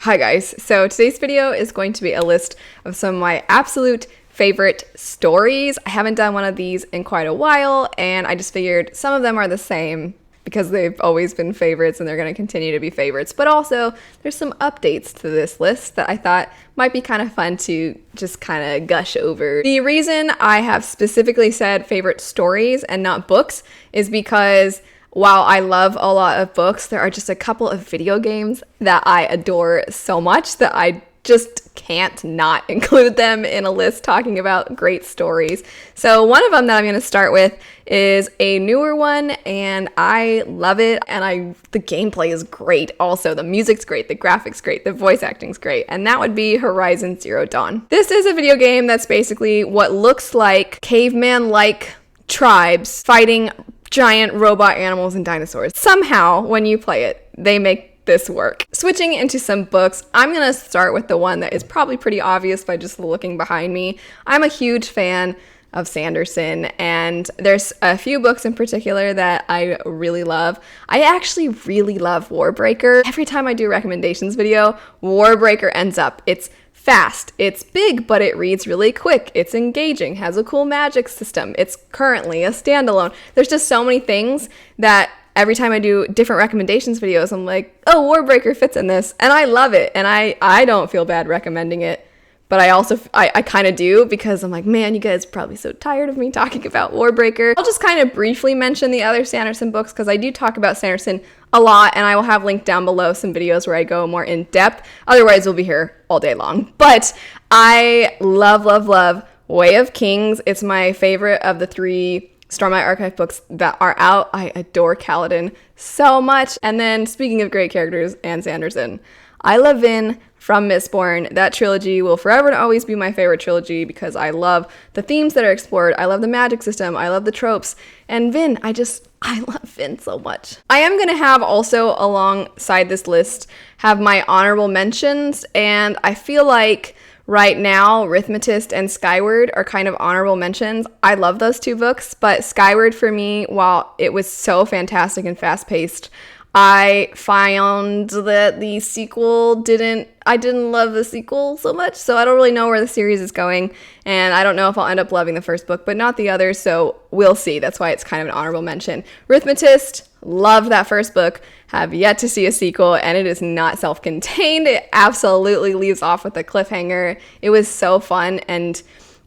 Hi guys, so today's video is going to be a list of some of my absolute favorite stories. I haven't done one of these in quite a while, and I just figured some of them are the same because they've always been favorites and they're going to continue to be favorites. But also, there's some updates to this list that I thought might be kind of fun to just kind of gush over. The reason I have specifically said favorite stories and not books is because while I love a lot of books, there are just a couple of video games that I adore so much that I just can't not include them in a list talking about great stories. So one of them that I'm going to start with is a newer one, and I love it, and the gameplay is great also. The music's great, the graphics great, the voice acting's great, and that would be Horizon Zero Dawn. This is a video game that's basically what looks like caveman-like tribes fighting giant robot animals and dinosaurs. Somehow, when you play it, they make this work. Switching into some books, I'm gonna start with the one that is probably pretty obvious by just looking behind me. I'm a huge fan of Sanderson, and there's a few books in particular that I really love. I actually really love Warbreaker. Every time I do a recommendations video, Warbreaker ends up. It's fast, it's big, but it reads really quick, it's engaging, has a cool magic system, it's currently a standalone. There's just so many things that every time I do different recommendations videos, I'm like, oh, Warbreaker fits in this, and I love it, and I don't feel bad recommending it, but I kind of do, because I'm like, man, you guys are probably so tired of me talking about Warbreaker. I'll just kind of briefly mention the other Sanderson books, because I do talk about Sanderson a lot, and I will have linked down below some videos where I go more in depth. Otherwise, we'll be here all day long. But I love, love, love Way of Kings. It's my favorite of the 3 Stormlight Archive books that are out. I adore Kaladin so much. And then, speaking of great characters and Sanderson, I love Vin from Mistborn. That trilogy will forever and always be my favorite trilogy because I love the themes that are explored. I love the magic system. I love the tropes. And Vin, I love Vin so much. I am going to have also alongside this list have my honorable mentions, and I feel like right now Rhythmatist and Skyward are kind of honorable mentions. I love those 2 books, but Skyward for me, while it was so fantastic and fast-paced, I found that the sequel I didn't love the sequel so much, so I don't really know where the series is going, and I don't know if I'll end up loving the first book, but not the others, so we'll see. That's why it's kind of an honorable mention. Rhythmatist, loved that first book, have yet to see a sequel, and it is not self-contained. It absolutely leaves off with a cliffhanger. It was so fun, and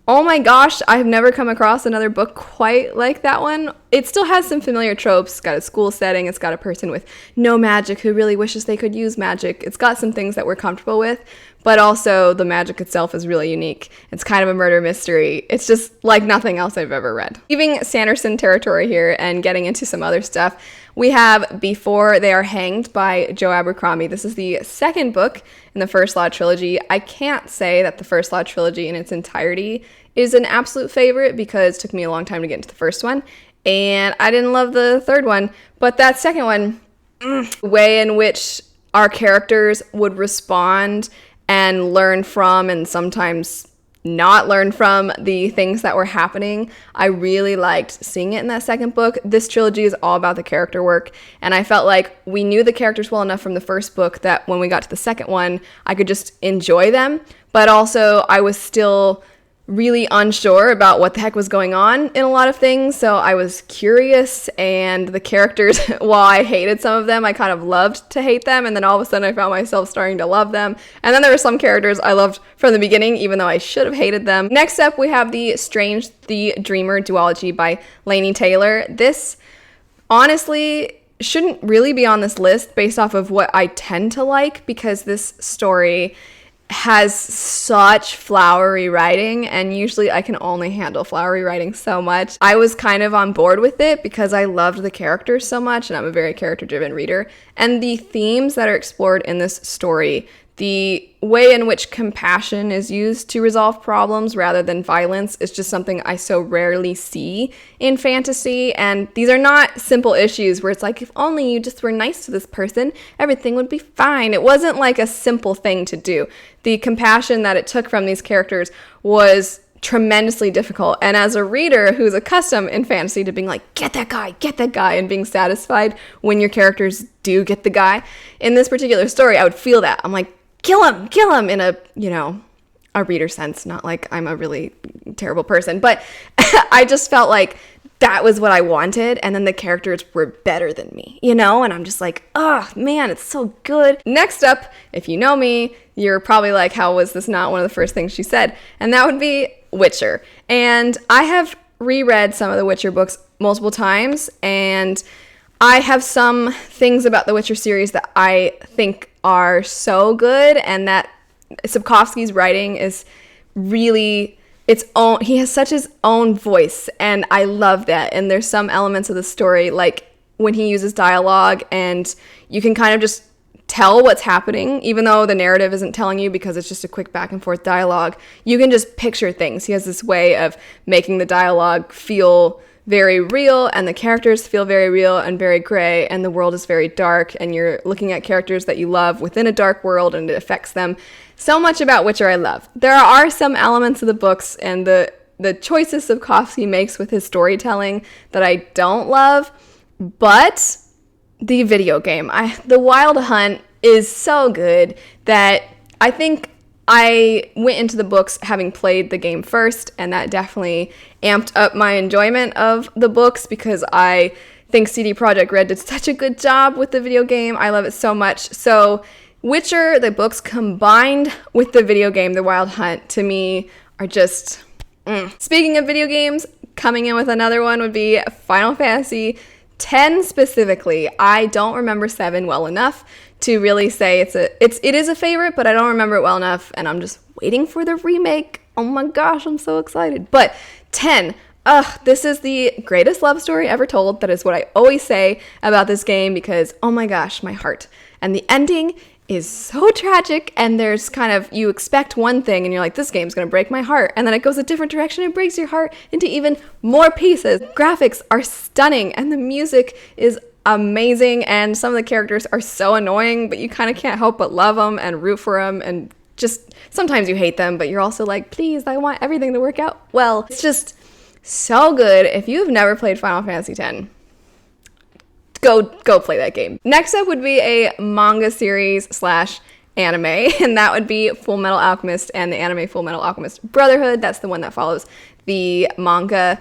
oh my gosh, I've never come across another book quite like that one. It still has some familiar tropes. It's got a school setting. It's got a person with no magic who really wishes they could use magic. It's got some things that we're comfortable with, but also the magic itself is really unique. It's kind of a murder mystery. It's just like nothing else I've ever read. Leaving Sanderson territory here and getting into some other stuff, we have Before They Are Hanged by Joe Abercrombie. This is the second book in the First Law trilogy. I can't say that the First Law trilogy in its entirety is an absolute favorite because it took me a long time to get into the first one, and I didn't love the third one, but that second one, the way in which our characters would respond and learn from, and sometimes not learn from, the things that were happening, I really liked seeing it in that second book. This trilogy is all about the character work, and I felt like we knew the characters well enough from the first book that when we got to the second one, I could just enjoy them, but also I was still really unsure about what the heck was going on in a lot of things, so I was curious, and the characters, while I hated some of them, I kind of loved to hate them, and then all of a sudden I found myself starting to love them, and then there were some characters I loved from the beginning, even though I should have hated them. Next up, we have The Strange the Dreamer duology by Laini Taylor. This, honestly, shouldn't really be on this list based off of what I tend to like, because this story has such flowery writing, and usually I can only handle flowery writing so much. I was kind of on board with it because I loved the characters so much, and I'm a very character-driven reader, and the themes that are explored in this story, the way in which compassion is used to resolve problems rather than violence is just something I so rarely see in fantasy, and these are not simple issues where it's like, if only you just were nice to this person, everything would be fine. It wasn't like a simple thing to do. The compassion that it took from these characters was tremendously difficult, and as a reader who's accustomed in fantasy to being like, get that guy, and being satisfied when your characters do get the guy, in this particular story, I would feel that. I'm like, kill him in a, a reader sense, not like I'm a really terrible person, but I just felt like that was what I wanted, and then the characters were better than me, and I'm just like, oh man, it's so good. Next up, if you know me, you're probably like, how was this not one of the first things she said? And that would be Witcher. And I have reread some of the Witcher books multiple times, and I have some things about the Witcher series that I think are so good, and that Sapkowski's writing is really its own. He has such his own voice, and I love that. And there's some elements of the story, like when he uses dialogue, and you can kind of just tell what's happening, even though the narrative isn't telling you because it's just a quick back and forth dialogue. You can just picture things. He has this way of making the dialogue feel very real, and the characters feel very real and very gray, and the world is very dark, and you're looking at characters that you love within a dark world, and it affects them. So much about Witcher I love. There are some elements of the books and the choices Sapkowski makes with his storytelling that I don't love, but the video game, The Wild Hunt, is so good that I think I went into the books having played the game first, and that definitely amped up my enjoyment of the books because I think CD Projekt Red did such a good job with the video game. I love it so much. So Witcher, the books combined with the video game, The Wild Hunt, to me are just... Speaking of video games, coming in with another one would be Final Fantasy X specifically. I don't remember 7 well enough to really say it is a favorite, but I don't remember it well enough, and I'm just waiting for the remake. Oh my gosh, I'm so excited. But 10, this is the greatest love story ever told. That is what I always say about this game because, oh my gosh, my heart. And the ending is so tragic, and there's kind of, you expect one thing and you're like, this game's gonna break my heart, and then it goes a different direction and breaks your heart into even more pieces. Graphics are stunning, and the music is amazing, and some of the characters are so annoying, but you kind of can't help but love them and root for them, and just sometimes you hate them, but you're also like, please, I want everything to work out well. It's just so good. If you've never played Final Fantasy X, go play that game. Next up would be a manga series / anime, and that would be Full Metal Alchemist and the anime Full Metal Alchemist Brotherhood. That's the one that follows the manga.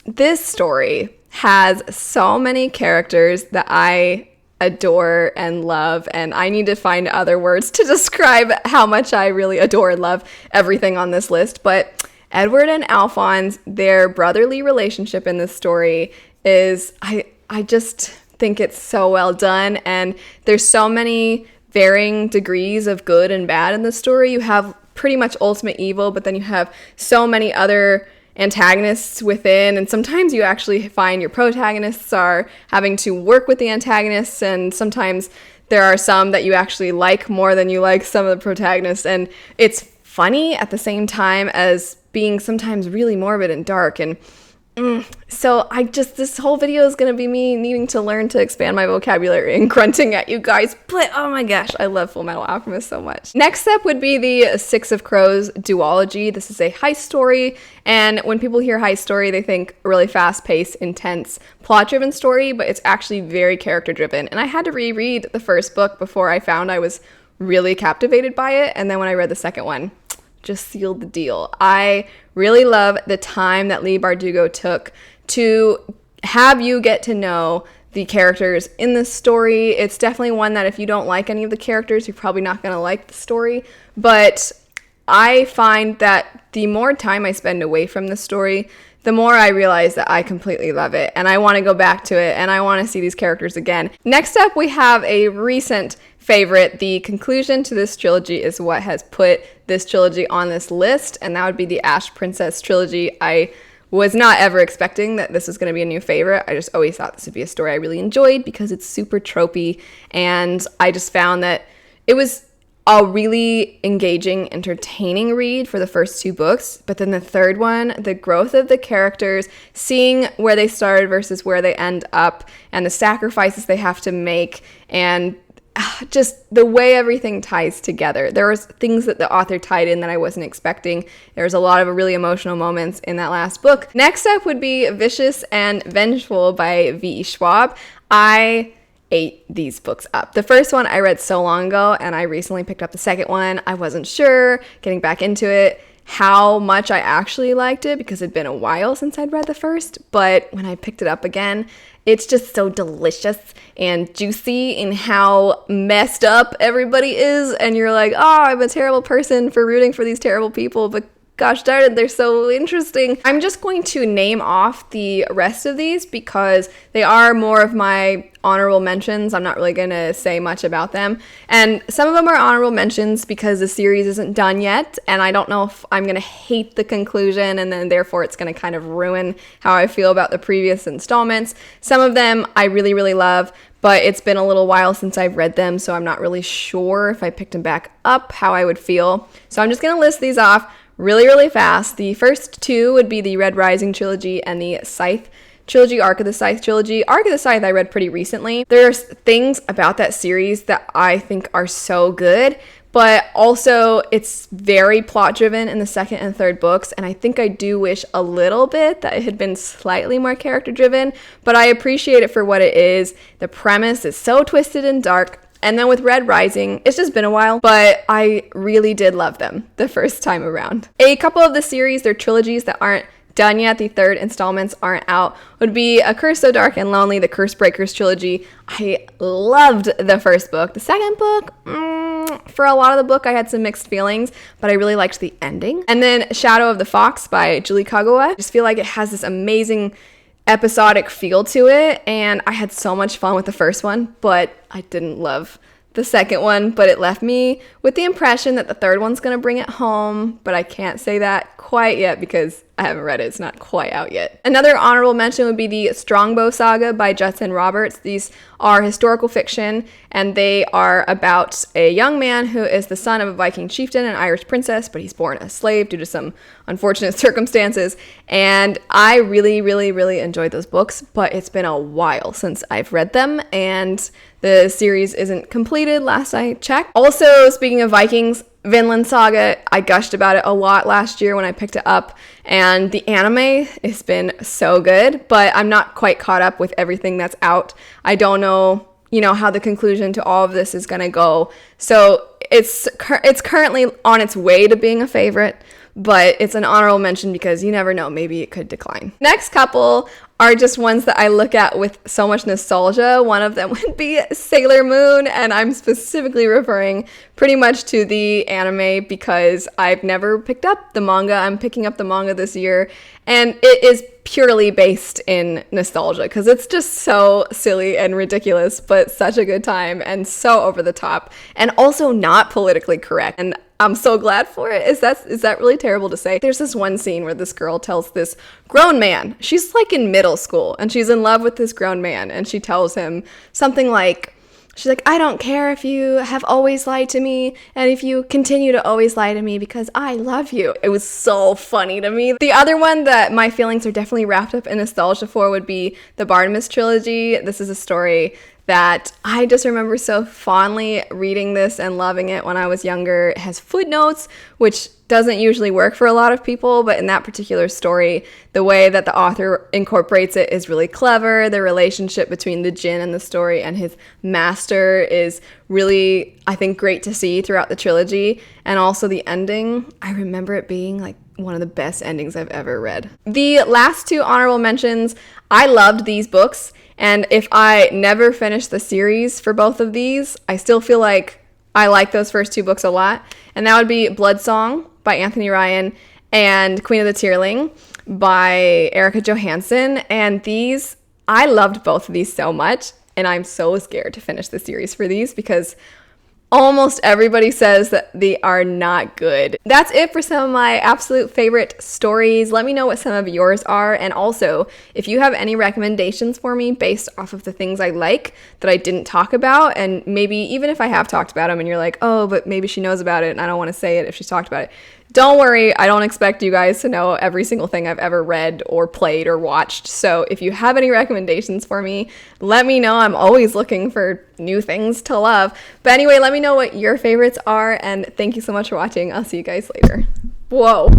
This story has so many characters that I adore and love, and I need to find other words to describe how much I really adore and love everything on this list. But Edward and Alphonse, their brotherly relationship in this story is... I just think it's so well done, and there's so many varying degrees of good and bad in the story. You have pretty much ultimate evil, but then you have so many other antagonists within, and sometimes you actually find your protagonists are having to work with the antagonists, and sometimes there are some that you actually like more than you like some of the protagonists, and it's funny at the same time as being sometimes really morbid and dark, and so this whole video is going to be me needing to learn to expand my vocabulary and grunting at you guys, but oh my gosh, I love Full Metal Alchemist so much. Next up would be the Six of Crows duology. This is a heist story, and when people hear heist story, they think really fast-paced, intense, plot-driven story, but it's actually very character-driven, and I had to reread the first book before I found I was really captivated by it, and then when I read the second one, just sealed the deal. I really love the time that Leigh Bardugo took to have you get to know the characters in this story. It's definitely one that if you don't like any of the characters, you're probably not going to like the story. But I find that the more time I spend away from the story, the more I realize that I completely love it, and I want to go back to it, and I want to see these characters again. Next up, we have a recent favorite. The conclusion to this trilogy is what has put this trilogy on this list, and that would be the Ash Princess trilogy. I was not ever expecting that this was going to be a new favorite. I just always thought this would be a story I really enjoyed because it's super tropey, and I just found that it was a really engaging, entertaining read for the first 2 books, but then the third one, the growth of the characters, seeing where they started versus where they end up, and the sacrifices they have to make, and just the way everything ties together. There was things that the author tied in that I wasn't expecting. There was a lot of really emotional moments in that last book. Next up would be Vicious and Vengeful by V.E. Schwab. I ate these books up. The first one I read so long ago, and I recently picked up the second one. I wasn't sure, getting back into it, how much I actually liked it because it'd been a while since I'd read the first, but when I picked it up again, it's just so delicious and juicy in how messed up everybody is, and you're like, oh, I'm a terrible person for rooting for these terrible people, but gosh darn it, they're so interesting. I'm just going to name off the rest of these because they are more of my honorable mentions. I'm not really going to say much about them. And some of them are honorable mentions because the series isn't done yet, and I don't know if I'm going to hate the conclusion, and then therefore it's going to kind of ruin how I feel about the previous installments. Some of them I really, really love, but it's been a little while since I've read them, so I'm not really sure if I picked them back up how I would feel. So I'm just going to list these off really, really fast. The first two would be the Red Rising trilogy and the Scythe trilogy, Arc of the Scythe trilogy. Arc of the Scythe I read pretty recently. There's things about that series that I think are so good, but also it's very plot driven in the second and third books, and I think I do wish a little bit that it had been slightly more character driven, but I appreciate it for what it is. The premise is so twisted and dark. And then with Red Rising, it's just been a while, but I really did love them the first time around. A couple of the series, their trilogies that aren't done yet, the third installments aren't out, would be A Curse So Dark and Lonely, the Curse Breakers trilogy. I loved the first book. The second book, for a lot of the book, I had some mixed feelings, but I really liked the ending. And then Shadow of the Fox by Julie Kagawa. I just feel like it has this amazing episodic feel to it, and I had so much fun with the first one, but I didn't love the second one, but it left me with the impression that the third one's gonna bring it home, but I can't say that quite yet because I haven't read it. It's not quite out yet. Another honorable mention would be the Strongbow Saga by Judson Roberts. These are historical fiction, and they are about a young man who is the son of a Viking chieftain and Irish princess, but he's born a slave due to some unfortunate circumstances. And I really, really, really enjoyed those books, but it's been a while since I've read them, and the series isn't completed last I checked. Also, speaking of Vikings, Vinland Saga, I gushed about it a lot last year when I picked it up, and the anime has been so good, but I'm not quite caught up with everything that's out. I don't know, how the conclusion to all of this is going to go. So it's currently on its way to being a favorite, but it's an honorable mention because you never know, maybe it could decline. Next couple are just ones that I look at with so much nostalgia. One of them would be Sailor Moon, and I'm specifically referring pretty much to the anime because I've never picked up the manga. I'm picking up the manga this year, and it is purely based in nostalgia because it's just so silly and ridiculous, but such a good time and so over the top and also not politically correct. And I'm so glad for it. Is that really terrible to say? There's this one scene where this girl tells this grown man, she's like in middle school, and she's in love with this grown man, and she tells him something like, she's like, I don't care if you have always lied to me, and if you continue to always lie to me because I love you. It was so funny to me. The other one that my feelings are definitely wrapped up in nostalgia for would be the Barnabas trilogy. This is a story that I just remember so fondly reading this and loving it when I was younger. It has footnotes, which doesn't usually work for a lot of people, but in that particular story, the way that the author incorporates it is really clever. The relationship between the djinn in the story and his master is really, I think, great to see throughout the trilogy. And also the ending, I remember it being like one of the best endings I've ever read. The last two honorable mentions, I loved these books, and if I never finished the series for both of these, I still feel like I like those first two books a lot. And that would be Blood Song by Anthony Ryan and Queen of the Tearling by Erica Johansson. And these, I loved both of these so much, and I'm so scared to finish the series for these because almost everybody says that they are not good. That's it for some of my absolute favorite stories. Let me know what some of yours are. And also, if you have any recommendations for me based off of the things I like that I didn't talk about, and maybe even if I have talked about them and you're like, oh, but maybe she knows about it and I don't want to say it if she's talked about it. Don't worry, I don't expect you guys to know every single thing I've ever read or played or watched. So if you have any recommendations for me, let me know. I'm always looking for new things to love. But anyway, let me know what your favorites are, and thank you so much for watching. I'll see you guys later. Whoa.